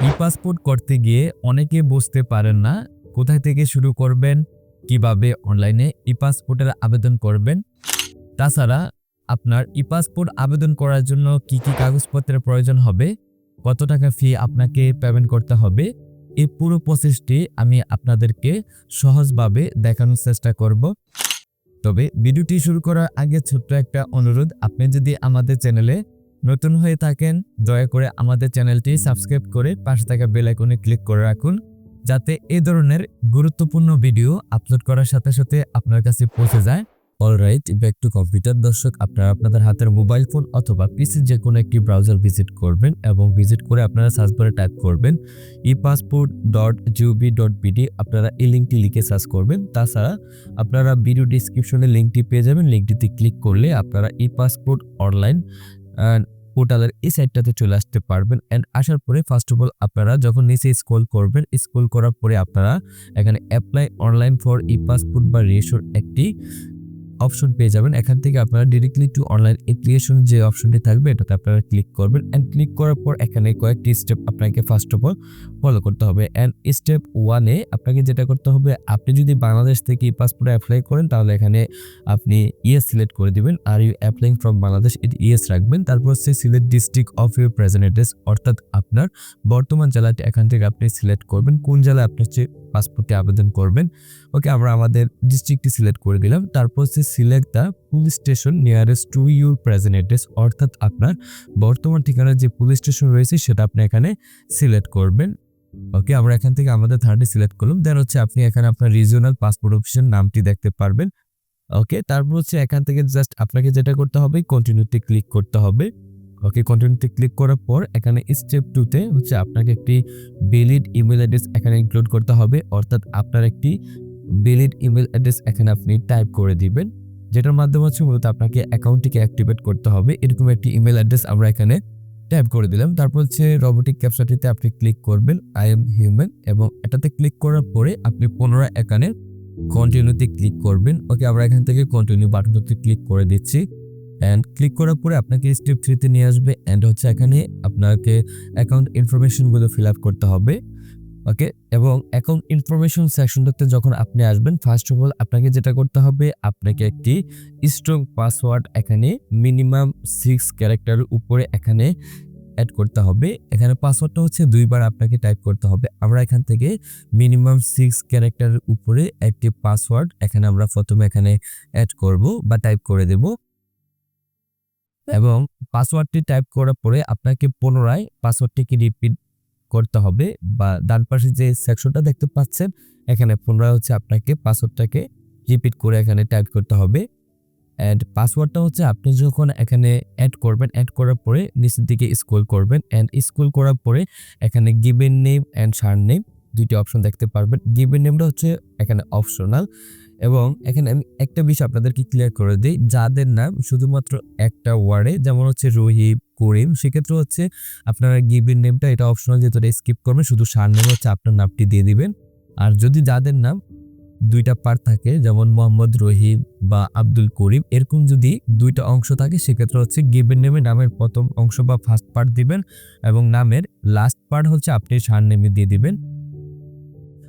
E-passport করতে গিয়ে অনেকে বুঝতে পারেন না কোথায় থেকে শুরু করবেন, কিভাবে অনলাইনে ই-পাসপোর্টের আবেদন করবেন। তাছাড়া আপনার ই-পাসপোর্ট আবেদন করার জন্য কি কি কাগজপত্রের প্রয়োজন হবে, কত টাকা ফি আপনাকে পেমেন্ট করতে হবে, এই পুরো প্রসেসটি আমি আপনাদেরকে সহজভাবে দেখানোর চেষ্টা করব। তবে ভিডিওটি শুরু করার আগে ছোট্ট একটা অনুরোধ, আপনি যদি আমাদের চ্যানেলে নতুন হয়ে থাকেন দয়া করে আমাদের চ্যানেলটি সাবস্ক্রাইব করে পাশে থাকা বেল আইকনে ক্লিক করে রাখুন, যাতে এই ধরনের গুরুত্বপূর্ণ ভিডিও আপলোড করার সাথে সাথে আপনার কাছে পৌঁছে যায়। Alright, back to computer. দর্শক, আপনারা আপনাদের হাতের মোবাইল ফোন অথবা পিসির যে কোনো একটি ব্রাউজার ভিজিট করবেন এবং ভিজিট করে আপনারা সার্চ বারে টাইপ করবেন epassport.gov.bd। আপনারা এই লিঙ্কটি লিখে সার্চ করবেন। তাছাড়া আপনারা ভিডিও ডিসক্রিপশনে লিঙ্কটি পেয়ে যাবেন। লিঙ্কটিতে ক্লিক করলে আপনারা ই-পাসপোর্ট অনলাইন পোর্টালের এই সাইটটাতে চলে আসতে পারবেন। অ্যান্ড আসার পরে ফার্স্ট অফ অল আপনারা যখন নিচে স্ক্রল করবেন, স্ক্রল করার পরে আপনারা এখানে অ্যাপ্লাই অনলাইন ফর ই-পাসপোর্ট বা রিইস্যুর একটি অপশন পেয়ে যাবেন। এখান থেকে আপনারা ডিরেক্টলি টু অনলাইন অ্যাপ্লিকেশন যে অপশনটি থাকবে এটাতে আপনারা ক্লিক করবেন। অ্যান্ড ক্লিক করার পর এখানে কয়েকটি স্টেপ আপনাকে ফার্স্ট অফ অল ফলো করতে হবে। অ্যান্ড স্টেপ 1-এ আপনাকে যেটা করতে হবে, আপনি যদি বাংলাদেশ থেকে ই পাসপোর্টে অ্যাপ্লাই করেন তাহলে এখানে আপনি ইয়েস সিলেক্ট করে দিবেন। Are you applying from Bangladesh, এটি ইয়েস রাখবেন। তারপর হচ্ছে select district of your present address, অর্থাৎ আপনার বর্তমান জেলাটি এখান থেকে আপনি সিলেক্ট করবেন কোন জেলায় আপনি হচ্ছে পাসপোর্টে আবেদন করবেন। ওকে, আমরা আমাদের ডিস্ট্রিক্টটি সিলেক্ট করে দিলাম। তারপর হচ্ছে select the police station nearest to your present address, অর্থাৎ আপনার বর্তমান ঠিকানার যে পুলিশ স্টেশন রয়েছে সেটা আপনি এখানে সিলেক্ট করবেন। ওকে, আমরা এখান থেকে আমাদের থার্ডটি সিলেক্ট করলাম। দেন হচ্ছে আপনি এখানে আপনার রিজিওনাল পাসপোর্ট অফিসের নামটি দেখতে পারবেন। ওকে, তারপর হচ্ছে এখান থেকে জাস্ট আপনাকে যেটা করতে হবে কন্টিনিউতে ক্লিক করতে হবে। ওকে, কন্টিনিউতে ক্লিক করার পর এখানে স্টেপ 2-তে হচ্ছে আপনাকে একটি ভ্যালিড ইমেল অ্যাড্রেস এখানে ইনক্লুড করতে হবে, অর্থাৎ আপনার একটি ভ্যালিড ইমেল অ্যাড্রেস এখানে আপনি টাইপ করে দিবেন, যেটার মাধ্যমে হচ্ছে মূলত আপনাকে অ্যাকাউন্টটিকে অ্যাক্টিভেট করতে হবে। এরকম একটি ইমেল অ্যাড্রেস আমরা এখানে টাইপ করে দিলাম। তারপর হচ্ছে রোবোটিক ক্যাপচাটিতে আপনি ক্লিক করবেন আই এম হিউম্যান, এবং এটাতে ক্লিক করার পরে আপনি পুনরায় এখানে কন্টিনিউতে ক্লিক করবেন। ওকে, আমরা এখান থেকে কন্টিনিউ বাটনটাতে ক্লিক করে দিচ্ছি। অ্যান্ড ক্লিক করার পরে আপনাকে স্টেপ 3-তে নিয়ে আসবে। অ্যান্ড হচ্ছে এখানে আপনাকে অ্যাকাউন্ট ইনফরমেশনগুলো ফিল আপ করতে হবে। ওকে, এবং অ্যাকাউন্ট ইনফরমেশন সেকশনটাতে যখন আপনি আসবেন, ফার্স্ট অফ অল আপনাকে যেটা করতে হবে, আপনাকে একটি স্ট্রং পাসওয়ার্ড এখানে মিনিমাম 6 ক্যারেক্টারের উপরে এখানে অ্যাড করতে হবে। এখানে পাসওয়ার্ডটা হচ্ছে 2 বার আপনাকে টাইপ করতে হবে। আমরা এখান থেকে মিনিমাম 6 ক্যারেক্টারের উপরে একটি পাসওয়ার্ড এখানে আমরা প্রথমে এখানে অ্যাড করব বা টাইপ করে দেব। এবং পাসওয়ার্ডটি টাইপ করার পরে আপনাকে পুনরায় পাসওয়ার্ডটিকে রিপিট করতে হবে, বা ডান পাশে যে সেকশনটা দেখতে পাচ্ছেন এখানে পুনরায় হচ্ছে আপনাকে পাসওয়ার্ডটাকে রিপিট করে এখানে টাইপ করতে হবে। অ্যান্ড পাসওয়ার্ডটা হচ্ছে আপনি যখন এখানে অ্যাড করবেন, অ্যাড করার পরে নিচের দিকে স্ক্রল করবেন। অ্যান্ড স্ক্রল করার পরে এখানে given name and sir name দুইটি অপশন দেখতে পারবেন। গিভেন নেমটা হচ্ছে এখানে অপশনাল, এবং এখানে আমি একটা বিষয় আপনাদেরকে ক্লিয়ার করে দিই, যাদের নাম শুধুমাত্র একটা ওয়ার্ডে, যেমন হচ্ছে রহিম, করিম, সেক্ষেত্রে হচ্ছে আপনারা গিভেন নেমটা এটা অপশনাল, যেহেতু স্কিপ করবেন, শুধু সার নেম হচ্ছে আপনার নামটি দিয়ে দিবেন। আর যদি যাদের নাম দুইটা পার্ট থাকে, যেমন মোহাম্মদ রহিম বা আব্দুল করিম, এরকম যদি দুইটা অংশ থাকে সেক্ষেত্রে হচ্ছে গিভেন নেমে নামের প্রথম অংশ বা ফার্স্ট পার্ট দিবেন, এবং নামের লাস্ট পার্ট হচ্ছে আপনি সার নেমে দিয়ে দিবেন।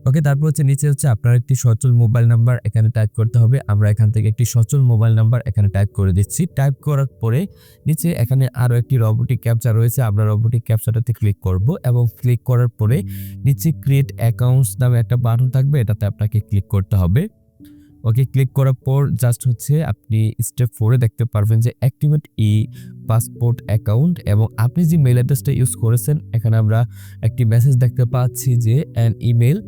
ওকে, তারপর হচ্ছে নিচে হচ্ছে আপনার একটি সচল মোবাইল নাম্বার এখানে টাইপ করতে হবে। আমরা এখান থেকে একটি সচল মোবাইল নাম্বার এখানে টাইপ করে দিচ্ছি। টাইপ করার পরে নিচে এখানে আরো একটি রোবোটিক ক্যাপচা রয়েছে, আমরা রোবোটিক ক্যাপচাটাতে ক্লিক করব, এবং ক্লিক করার পরে নিচে ক্রিয়েট অ্যাকাউন্টস নামে একটা বাটন থাকবে, এটাতে আপনাকে ক্লিক করতে হবে। ওকে, ক্লিক করার পর জাস্ট হচ্ছে আপনি স্টেপ 4-এ দেখতে পারবেন যে অ্যাক্টিভেট ই পাসপোর্ট অ্যাকাউন্ট, এবং আপনি যে মেল অ্যাড্রেসটা ইউজ করেছেন এখানে আমরা একটি মেসেজ দেখতে পাচ্ছি যে an email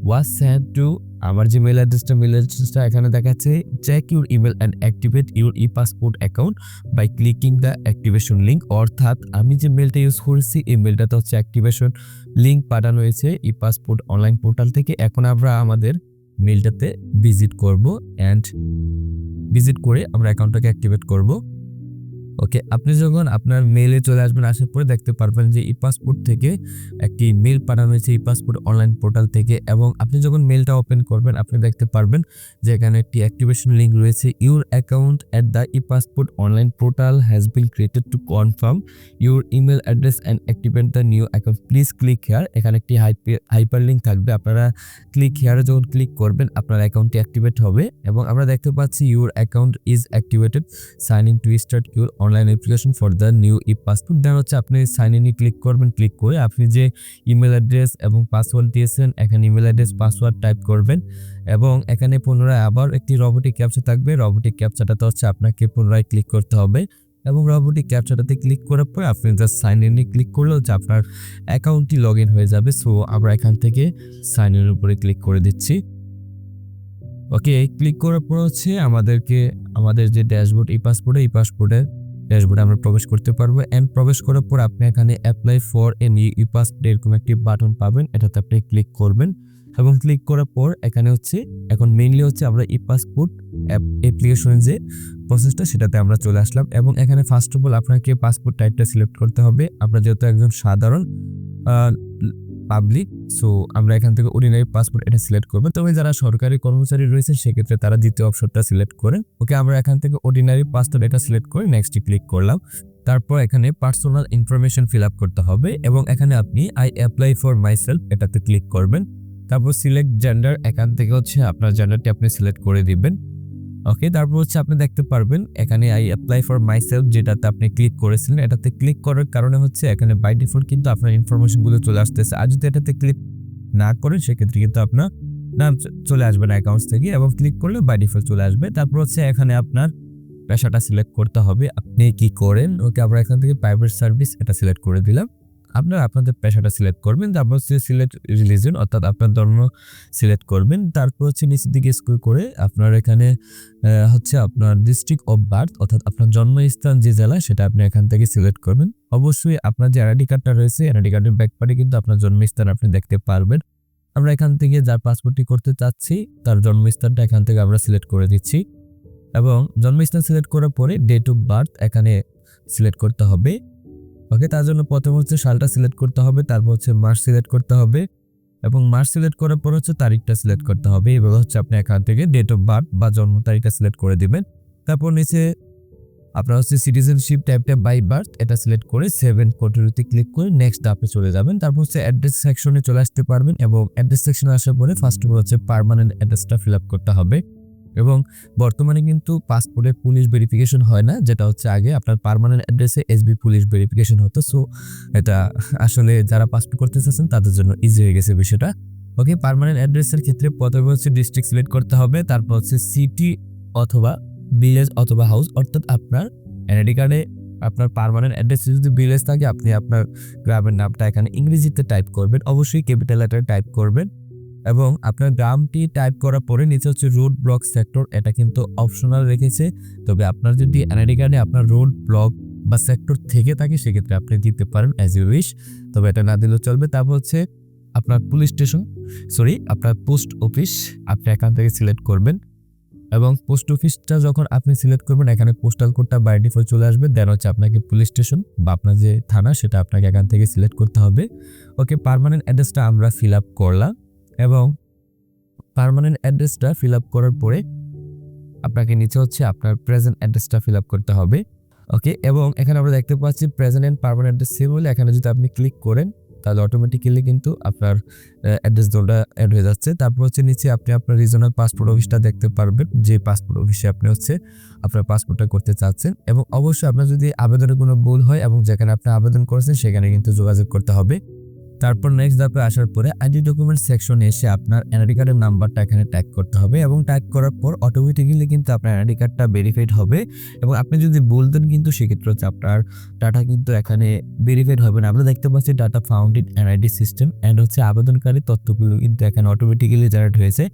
was sent to, আমার যে মেল অ্যাড্রেসটা এখানে দেখাচ্ছে check your email and activate your e passport account by clicking the activation link, অর্থাৎ আমি যে মেলটা ইউজ করেছি এই মেলটাতে হচ্ছে অ্যাক্টিভেশন লিঙ্ক পাঠানো হয়েছে ই পাসপোর্ট অনলাইন পোর্টাল থেকে। এখন আমরা আমাদের মেলটাতে ভিজিট করব, অ্যান্ড ভিজিট করে আমরা অ্যাকাউন্টটাকে অ্যাক্টিভেট করব। ওকে, আপনি যখন আপনার মেইলে চলে আসবেন, আসার পরে দেখতে পারবেন যে ই পাসপোর্ট থেকে একটি মেইল পাঠানো হয়েছে ই পাসপোর্ট অনলাইন পোর্টাল থেকে, এবং আপনি যখন মেইলটা ওপেন করবেন আপনি দেখতে পারবেন যে এখানে একটি অ্যাক্টিভেশন লিঙ্ক রয়েছে। Your account at the E passport online portal has been created to confirm your email address and activate the new account, please click here. এখানে একটি হাইপার লিঙ্ক থাকবে, আপনারা ক্লিক হেয়ারে যখন ক্লিক করবেন আপনার অ্যাকাউন্টটি অ্যাক্টিভেট হবে। এবং আমরা দেখতে পাচ্ছি your account is activated, sign in to start your online application for the new e passport. Then হচ্ছে আপনি সাইন ইনে ক্লিক করবেন, ক্লিক করে আপনি যে ইমেল অ্যাড্রেস এবং পাসওয়ার্ড দিয়েছেন এখানে ইমেল অ্যাড্রেস পাসওয়ার্ড টাইপ করবেন, এবং এখানে পুনরায় আবার একটি রোবোটিক ক্যাপচা থাকবে। রোবোটিক ক্যাপচাটাতে হচ্ছে আপনাকে পুনরায় ক্লিক করতে হবে, এবং রোবোটিক ক্যাপচাটাতে ক্লিক করার পর আপনি জাস্ট সাইন ইনে ক্লিক করলে হচ্ছে আপনার অ্যাকাউন্টটি লগ ইন হয়ে যাবে। সো আমরা এখান থেকে সাইন ইনের উপরে ক্লিক করে দিচ্ছি। ওকে, ক্লিক করার পর হচ্ছে আমাদেরকে আমাদের যে ড্যাশবোর্ড ই পাসপোর্টের ড্যাশবোর্ডে আমরা প্রবেশ করতে পারবো। এন্ড প্রবেশ করার পর আপনি এখানে apply for a new e passport এরকম একটি বাটন পাবেন, এটাতে আপনি ক্লিক করবেন, এবং ক্লিক করার পর এখানে হচ্ছে এখন মেইনলি হচ্ছে আমরা ই পাসপোর্ট অ্যাপ্লিকেশনের যে প্রসেসটা সেটাতে আমরা চলে আসলাম। এবং এখানে ফার্স্ট অফ অল আপনাকে পাসপোর্ট টাইপটা সিলেক্ট করতে হবে। আমরা যেহেতু একজন সাধারণ পাবলিক, সো আমরা এখান থেকে অর্ডিনারি পাসপোর্ট এটা সিলেক্ট করবো। তবে যারা সরকারি কর্মচারী রয়েছে সেক্ষেত্রে তারা দ্বিতীয় অপশনটা সিলেক্ট করেন। ওকে, আমরা এখান থেকে অর্ডিনারি পাসপোর্ট এটা সিলেক্ট করে নেক্সটে ক্লিক করলাম। তারপর এখানে পার্সোনাল ইনফরমেশন ফিল আপ করতে হবে, এবং এখানে আপনি আই অ্যাপ্লাই ফর মাইসেলফ এটাতে ক্লিক করবেন। তারপর সিলেক্ট জেন্ডার, এখান থেকে হচ্ছে আপনার জেন্ডারটি আপনি সিলেক্ট করে দিবেন। ওকে, তারপর হচ্ছে আপনি দেখতে পারবেন এখানে আই অ্যাপ্লাই ফর মাইসেলফ যেটাতে আপনি ক্লিক করেছিলেন, এটাতে ক্লিক করার কারণে হচ্ছে এখানে বাই ডিফল্ট কিন্তু আপনার ইনফরমেশনগুলো চলে আসতেছে। আর যদি এটাতে ক্লিক না করেন সেক্ষেত্রে কিন্তু আপনার নাম চলে আসবে না অ্যাকাউন্টস থেকে, এবং ক্লিক করলে বাই ডিফল্ট চলে আসবে। তারপর হচ্ছে এখানে আপনার পেশাটা সিলেক্ট করতে হবে, আপনি কি করেন। ওকে, আমরা এখান থেকে প্রাইভেট সার্ভিস এটা সিলেক্ট করে দিলাম। আপনারা আপনাদের পেশাটা সিলেক্ট করবেন, তারপর হচ্ছে সিলেক্ট রিলিজিয়ন অর্থাৎ আপনার ধর্ম সিলেক্ট করবেন। তারপর হচ্ছে নিচের দিকে স্ক্রল করে আপনার এখানে হচ্ছে আপনার ডিস্ট্রিক্ট অফ বার্থ অর্থাৎ আপনার জন্মস্থান যে জেলা সেটা আপনি এখান থেকে সিলেক্ট করবেন। অবশ্যই আপনার যে এনআইডি কার্ডটা রয়েছে এনআইডি কার্ডের ব্যাক পার্টে কিন্তু আপনার জন্মস্থান আপনি দেখতে পারবেন। আমরা এখান থেকে যার পাসপোর্টটি করতে চাচ্ছি তার জন্মস্থানটা এখান থেকে আমরা সিলেক্ট করে দিচ্ছি, এবং জন্মস্থান সিলেক্ট করার পরে ডেট অফ বার্থ এখানে সিলেক্ট করতে হবে। ওকে, তার জন্য প্রথম হচ্ছে সালটা সিলেক্ট করতে হবে, তারপর হচ্ছে মাস সিলেক্ট করতে হবে, এবং মাস সিলেক্ট করার পর হচ্ছে তারিখটা সিলেক্ট করতে হবে। এবার হচ্ছে আপনি এখান থেকে ডেট অফ বার্থ বা জন্ম তারিখটা সিলেক্ট করে দিবেন। তারপর নিচে আপনার হচ্ছে সিটিজেনশিপ টাইপটা বাই বার্থ এটা সিলেক্ট করে সেভ এন্ড কন্টিনিউতে ক্লিক করে নেক্সট আপনি চলে যাবেন। তারপর হচ্ছে অ্যাড্রেস সেকশনে চলে আসতে পারবেন, এবং অ্যাড্রেস সেকশনে আসার পরে ফার্স্ট অফ অল হচ্ছে পার্মানেন্ট অ্যাড্রেসটা ফিল আপ করতে হবে। এবং বর্তমানে কিন্তু পাসপোর্টের পুলিশ ভেরিফিকেশন হয় না, যেটা হচ্ছে আগে আপনার পার্মানেন্ট অ্যাড্রেসে এসবি পুলিশ ভেরিফিকেশন হতো। সো এটা আসলে যারা পাসপোর্ট করতে চাচ্ছেন তাদের জন্য ইজি হয়ে গেছে বিষয়টা। ওকে, পার্মানেন্ট অ্যাড্রেসের ক্ষেত্রে প্রথমে হচ্ছে ডিস্ট্রিক্ট সিলেক্ট করতে হবে, তারপর হচ্ছে সিটি অথবা ভিলেজ অথবা হাউস, অর্থাৎ আপনার এনআইডি কার্ডে আপনার পার্মানেন্ট অ্যাড্রেস যদি ভিলেজ থাকে আপনি আপনার গ্রামের নামটা এখানে ইংরেজিতে টাইপ করবেন, অবশ্যই ক্যাপিটাল লেটারে টাইপ করবেন, এবং আপনার গ্রামটি টাইপ করার পরে নিচে হচ্ছে রোড ব্লক সেক্টর এটা কিন্তু অপশনাল রেখেছে। তবে আপনার যদি এনআইডি কার্ডে আপনার রোড ব্লক বা সেক্টর থেকে থাকে সেক্ষেত্রে আপনি দিতে পারেন অ্যাজ ইউ উইশ, তবে এটা না দিলেও চলবে। তারপর হচ্ছে আপনার পুলিশ স্টেশন আপনার পোস্ট অফিস আপনি এখান থেকে সিলেক্ট করবেন, এবং পোস্ট অফিসটা যখন আপনি সিলেক্ট করবেন এখানে পোস্টাল কোডটা বাই ডিফল্ট চলে আসবে। দেন হচ্ছে আপনাকে পুলিশ স্টেশন বা আপনার যে থানা সেটা আপনাকে এখান থেকে সিলেক্ট করতে হবে। ওকে, পার্মানেন্ট অ্যাড্রেসটা আমরা ফিল আপ করলাম, এবং পার্মানেন্ট অ্যাড্রেসটা ফিল আপ করার পরে আপনাকে নিচে হচ্ছে আপনার প্রেজেন্ট অ্যাড্রেসটা ফিল আপ করতে হবে। ওকে, এবং এখানে আমরা দেখতে পাচ্ছি present and permanent address same হলে এখানে যদি আপনি ক্লিক করেন তাহলে অটোমেটিক্যালি কিন্তু আপনার অ্যাড্রেস জোনটা অ্যাড হয়ে যাচ্ছে। তারপর হচ্ছে নিচে আপনি আপনার রিজনাল পাসপোর্ট অফিসটা দেখতে পারবেন, যে পাসপোর্ট অফিসে আপনি হচ্ছে আপনার পাসপোর্টটা করতে চাচ্ছেন, এবং অবশ্যই আপনার যদি আবেদনের কোনো ভুল হয় এবং যেখানে আপনি আবেদন করেছেন সেখানে কিন্তু যোগাযোগ করতে হবে। তারপর নেক্সট ধাপে আসার পরে আইডি ডকুমেন্ট সেকশনে এসে আপনার এনআইডি কার্ডের নাম্বারটা এখানে ট্যাগ করতে হবে, এবং ট্যাগ করার পর অটোমেটিক্যালি কিন্তু আপনার এনআইডি কার্ডটা ভেরিফাইড হবে। এবং আপনি যদি বলতেন কিন্তু সেক্ষেত্রে হচ্ছে আপনার ডাটা কিন্তু এখানে ভেরিফাইড হবে না। আমরা দেখতে পাচ্ছি data found in NID system and হচ্ছে আবেদনকারী তথ্যগুলো কিন্তু এখানে অটোমেটিক্যালি জেনারেট হয়েছে।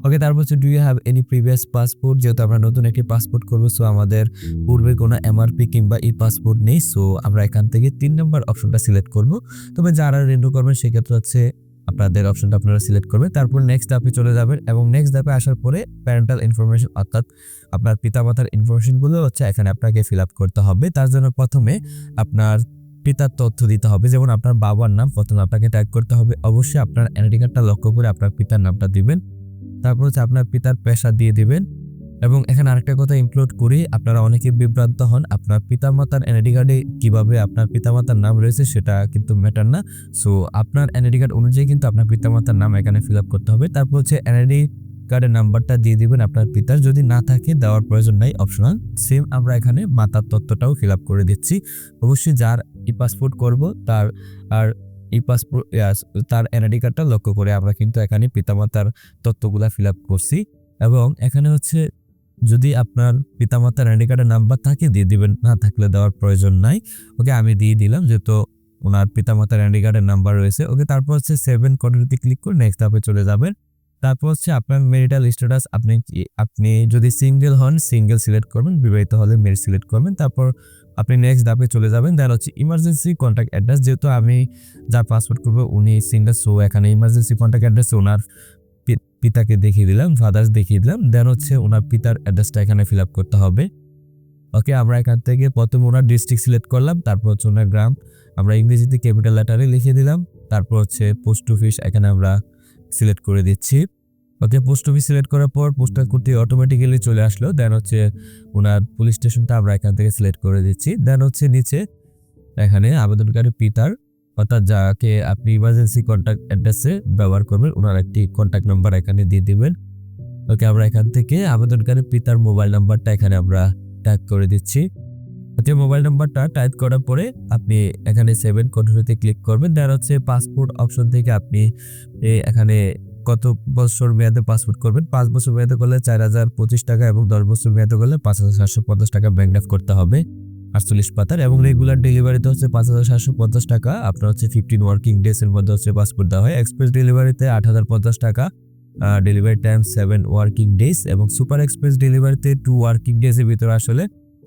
ওকে, তারপর হচ্ছে do you have any previous passport, যেহেতু আমরা নতুন একটি পাসপোর্ট করবো সো আমাদের পূর্বে কোনো এমআরপি কিংবা ই পাসপোর্ট নেই, সো আমরা এখান থেকে 3 নম্বর অপশনটা সিলেক্ট করব। তবে যারা রিনিউ করবেন সেক্ষেত্রে হচ্ছে আপনাদের অপশনটা আপনারা সিলেক্ট করবেন। তারপর নেক্সট ধাপে চলে যাবেন এবং নেক্সট ধাপে আসার পরে প্যারেন্টাল ইনফরমেশন অর্থাৎ আপনার পিতামাতার ইনফরমেশনগুলো হচ্ছে এখানে আপনাকে ফিল আপ করতে হবে। তার জন্য প্রথমে আপনার পিতার তথ্য দিতে হবে, যেমন আপনার বাবার নাম প্রথমে আপনাকে টাইপ করতে হবে। অবশ্যই আপনার এনআইডি কার্ডটা লক্ষ্য করে আপনার পিতার নামটা দিবেন। তারপর হচ্ছে আপনার পিতার পেশা দিয়ে দিবেন। এবং এখানে আরেকটা কথা ইনক্লুড করি, আপনারা অনেকে বিভ্রান্ত হন আপনার পিতামাতার এনআইডি কার্ডে কিভাবে আপনার পিতামাতার নাম রয়েছে সেটা কিন্তু ম্যাটার না। সো আপনার এনআইডি কার্ড অনুযায়ী কিন্তু আপনার পিতামাতার নাম এখানে ফিল আপ করতে হবে। তারপর হচ্ছে এনআইডি কার্ডের নাম্বারটা দিয়ে দিবেন আপনার পিতার, যদি না থাকে দেওয়ার প্রয়োজন নাই, অপশনাল। সেম আমরা এখানে মাতার তথ্যটাও ফিল আপ করে দিচ্ছি। অবশ্যই যার ই পাসপোর্ট করব তার আর ই পাসপোর্ট তার এনআইডি কার্ডটা লক্ষ্য করে আমরা কিন্তু এখানে পিতামাতার তথ্যগুলা ফিল আপ করছি। এবং এখানে হচ্ছে যদি আপনার পিতামাতার এনআইডি কার্ডের নাম্বার থাকে দিয়ে দিবেন, না থাকলে দেওয়ার প্রয়োজন নাই। ওকে, আমি দিয়ে দিলাম যেহেতু ওনার পিতামাতার এনআইডি কার্ডের নাম্বার রয়েছে। ওকে, তারপর হচ্ছে 7 কন্টিনিউতে ক্লিক করে নেক্সট ধাপে চলে যাবেন। তারপর হচ্ছে আপনার মেরিটাল স্ট্যাটাস, আপনি যদি সিঙ্গেল হন সিঙ্গেল সিলেক্ট করবেন, বিবাহিত হলে মেরিট সিলেক্ট করবেন। তারপর আপনি নেক্সট ধাপে চলে যাবেন। দেন হচ্ছে ইমার্জেন্সি কন্ট্যাক্ট অ্যাড্রেস, যেহেতু আমি যার পাসপোর্ট করবো উনি সিঙ্গেল, সো এখানে ইমার্জেন্সি কন্ট্যাক্ট অ্যাড্রেস ওনার পিতাকে দেখিয়ে দিলাম, ফাদার্স দেখিয়ে দিলাম। দেন হচ্ছে ওনার পিতার অ্যাড্রেসটা এখানে ফিল আপ করতে হবে। ওকে, আমরা এখান থেকে প্রথমে ওনার ডিস্ট্রিক্ট সিলেক্ট করলাম, তারপর হচ্ছে ওনার গ্রাম আমরা ইংরেজিতে ক্যাপিটাল লেটারে লিখে দিলাম। তারপর হচ্ছে পোস্ট অফিস এখানে আমরা সিলেক্ট করে দিচ্ছি। ওকে, পোস্ট অফিস সিলেক্ট করার পর পোস্টাল কোডটি অটোমেটিক্যালি চলে আসলো। দেন হচ্ছে ওনার পুলিশ স্টেশনটা আমরা এখান থেকে সিলেক্ট করে দিচ্ছি। দেন হচ্ছে নিচে এখানে আবেদনকারী পিতার অর্থাৎ যাকে আপনি ইমার্জেন্সি কন্ট্যাক্ট অ্যাড্রেসে ব্যবহার করবেন ওনার একটি কন্ট্যাক্ট নাম্বার এখানে দিয়ে দিবেন। ওকে, আমরা এখান থেকে আবেদনকারী পিতার মোবাইল নাম্বারটা এখানে আমরা টাইপ করে দিচ্ছি। ওকে, মোবাইল নাম্বারটা টাইপ করার পরে আপনি এখানে 7 কন্টিনিউতে ক্লিক করবেন। দেন হচ্ছে পাসপোর্ট অপশন থেকে আপনি এখানে কত বছর মেয়াদে পাসপোর্ট করবেন। 5 বছর মেয়াদে করলে 4025 টাকা এবং 10 বছর মেয়াদে করলে 5750 টাকা ব্যাংক ড্রাফট করতে হবে 48 পাতার। এবং রেগুলার ডেলিভারিতে হচ্ছে 5750 টাকা, আপনার হচ্ছে 15 ওয়ার্কিং ডেজ এর মধ্যে হচ্ছে পাসপোর্ট দেওয়া হয়। এক্সপ্রেস ডেলিভারিতে 8050 টাকা, ডেলিভারি টাইম 7 ওয়ার্কিং ডেজ। এবং সুপার এক্সপ্রেস ডেলিভারিতে 2 ওয়ার্কিং ডেজ এর ভিতরে আসলে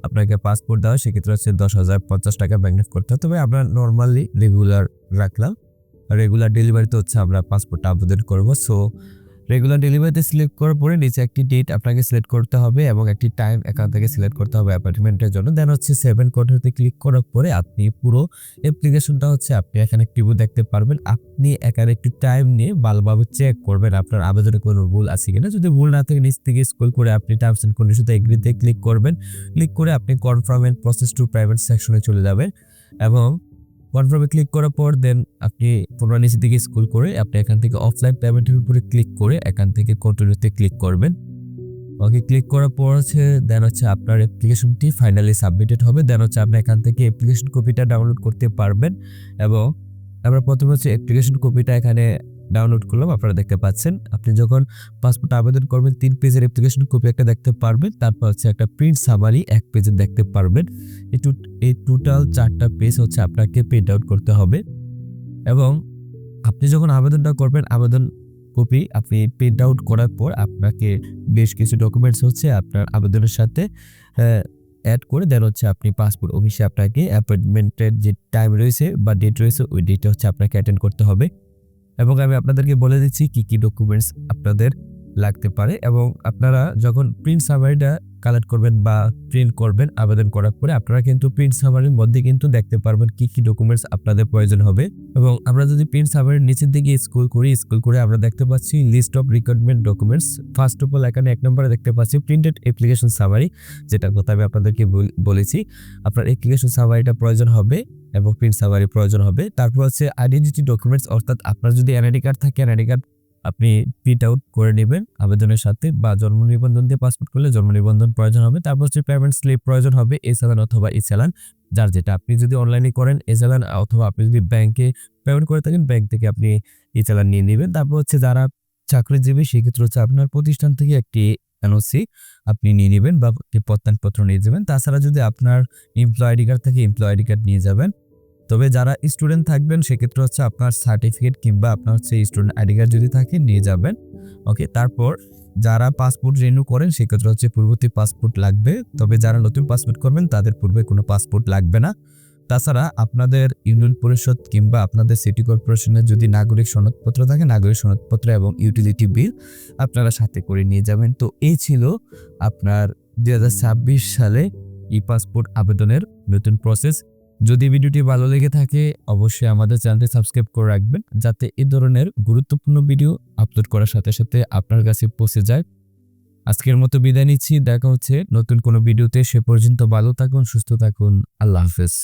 আপনাকে পাসপোর্ট দেওয়া হয়, সেক্ষেত্রে হচ্ছে 10,050 টাকা ব্যাংক ড্রাফট করতে হবে। তবে আমরা নর্মালি রেগুলার রাখলাম, রেগুলার ডেলিভারিতে হচ্ছে আমরা পাসপোর্টটা আবেদন করবো। সো রেগুলার ডেলিভারিতে সিলেক্ট করার পরে নিচে একটি ডেট আপনাকে সিলেক্ট করতে হবে এবং একটি টাইম এখান থেকে সিলেক্ট করতে হবে অ্যাপয়েন্টমেন্টের জন্য। দেন হচ্ছে 7 কন্টিনিউতে ক্লিক করার পরে আপনি পুরো অ্যাপ্লিকেশনটা হচ্ছে আপনি এখানে প্রিভিউ দেখতে পারবেন। আপনি এখানে একটু টাইম নিয়ে ভালোভাবে চেক করবেন আপনার আবেদনে কোনো ভুল আছে কিনা। যদি ভুল না থাকে নিচ থেকে স্ক্রল করে আপনি টার্মস এন্ড কন্ডিশনতে এগ্রিতে ক্লিক করবেন। ক্লিক করে আপনি confirm and process to private সেকশনে চলে যাবেন এবং কনফার্মে ক্লিক করার পর দেন আপনি পুনরায় নিচের দিকে স্ক্রল করে আপনি এখান থেকে অফলাইন পেমেন্টের উপরে ক্লিক করে এখান থেকে কন্টিনিউতে ক্লিক করবেন। ওকে, ক্লিক করার পর হচ্ছে দেন হচ্ছে আপনার অ্যাপ্লিকেশনটি ফাইনালি সাবমিটেড হবে। দেন হচ্ছে আপনি এখান থেকে অ্যাপ্লিকেশন কপিটা ডাউনলোড করতে পারবেন। এবং আমরা প্রথমে হচ্ছে অ্যাপ্লিকেশন কপিটা এখানে ডাউনলোড করলাম, আপনারা দেখতে পাচ্ছেন। আপনি যখন পাসপোর্ট আবেদন করবেন 3 পেজের অ্যাপ্লিকেশন কপি একটা দেখতে পারবেন, তারপর হচ্ছে একটা প্রিন্ট সামারি 1 পেজের দেখতে পারবেন। এই টোটাল 4টা পেজ হচ্ছে আপনাকে প্রিন্ট আউট করতে হবে। এবং আপনি যখন আবেদনটা করবেন আবেদন কপি আপনি প্রিন্ট আউট করার পর আপনাকে বেশ কিছু ডকুমেন্টস হচ্ছে আপনার আবেদনের সাথে অ্যাড করে দেন হচ্ছে আপনি পাসপোর্ট অফিসে আপনাকে অ্যাপয়েন্টমেন্টের যে টাইম রয়েছে বা ডেট রয়েছে ওই ডেটে হচ্ছে আপনাকে অ্যাটেন্ড করতে হবে। এবং আমি আপনাদেরকে বলে দিচ্ছি কি কি ডকুমেন্টস আপনাদের লাগতে পারে। এবং আপনারা যখন প্রিন্ট সামারিটা কালেক্ট করবেন বা প্রিন্ট করবেন আবেদন করার পরে আপনারা কিন্তু প্রিন্ট সামারির মধ্যে কিন্তু দেখতে পারবেন কি কি ডকুমেন্টস আপনাদের প্রয়োজন হবে। এবং আমরা যদি প্রিন্ট সামারির নিচের দিকে স্ক্রল করে আমরা দেখতে পাচ্ছি list of requirement documents. First of all এখানে 1 নম্বরে দেখতে পাচ্ছি প্রিন্টেড অ্যাপ্লিকেশন সামারি, যেটার কথা আমি আপনাদেরকে বলেছি। আপনার অ্যাপ্লিকেশন সামারিটা প্রয়োজন হবে এবং প্রিন্ট সামারি প্রয়োজন হবে। তারপর হচ্ছে আইডেন্টিটি ডকুমেন্টস, অর্থাৎ আপনার যদি এনআইডি কার্ড থাকে এনআইডি কার্ড আপনি প্রিন্ট আউট করে নেবেন আবেদনের সাথে, বা জন্ম নিবন্ধন দিয়ে পাসপোর্ট করলে জন্ম নিবন্ধন প্রয়োজন হবে। তারপর হচ্ছে পেমেন্ট স্লিপ প্রয়োজন হবে, এ-চালান অথবা ই-চালান, যার যেটা। আপনি যদি অনলাইনে করেন এ-চালান, অথবা আপনি যদি ব্যাংকে পেমেন্ট করে থাকেন ব্যাংক থেকে আপনি ই-চালান নিয়ে নেবেন। তারপর হচ্ছে যারা চাকরিজীবী সেক্ষেত্রে হচ্ছে আপনার প্রতিষ্ঠান থেকে একটি এনওসি আপনি নিয়ে নেবেন বা একটি প্রত্যয়নপত্র নিয়ে যাবেন। তাছাড়া যদি আপনার এমপ্লয় আইডি কার্ড থাকে এমপ্লয় আইডি কার্ড নিয়ে যাবেন। তবে যারা স্টুডেন্ট থাকবেন সেক্ষেত্রে হচ্ছে আপনার সার্টিফিকেট কিংবা আপনার হচ্ছে স্টুডেন্ট আইডি কার্ড যদি থাকে নিয়ে যাবেন। ওকে, তারপর যারা পাসপোর্ট রিনিউ করেন সেক্ষেত্রে হচ্ছে পূর্ববর্তী পাসপোর্ট লাগবে। তবে যারা নতুন পাসপোর্ট করবেন তাদের পূর্বে কোনো পাসপোর্ট লাগবে না। তাছাড়া আপনাদের ইউনিয়ন পরিষদ কিংবা আপনাদের সিটি কর্পোরেশনের যদি নাগরিক সনদপত্র থাকে, নাগরিক সনদপত্র এবং ইউটিলিটি বিল আপনারা সাথে করে নিয়ে যাবেন। তো এই ছিল আপনার 2026 সালে ই পাসপোর্ট আবেদনের নতুন প্রসেস। যদি ভিডিওটি ভালো লেগে থাকে অবশ্যই আমাদের চ্যানেলটি সাবস্ক্রাইব করে রাখবেন, যাতে এই ধরনের গুরুত্বপূর্ণ ভিডিও আপলোড করার সাথে সাথে আপনার কাছে পৌঁছে যায়। আজকের মতো বিদায় নিচ্ছি, দেখা হচ্ছে নতুন কোনো ভিডিওতে। সে পর্যন্ত ভালো থাকুন, সুস্থ থাকুন, আল্লাহ হাফেজ।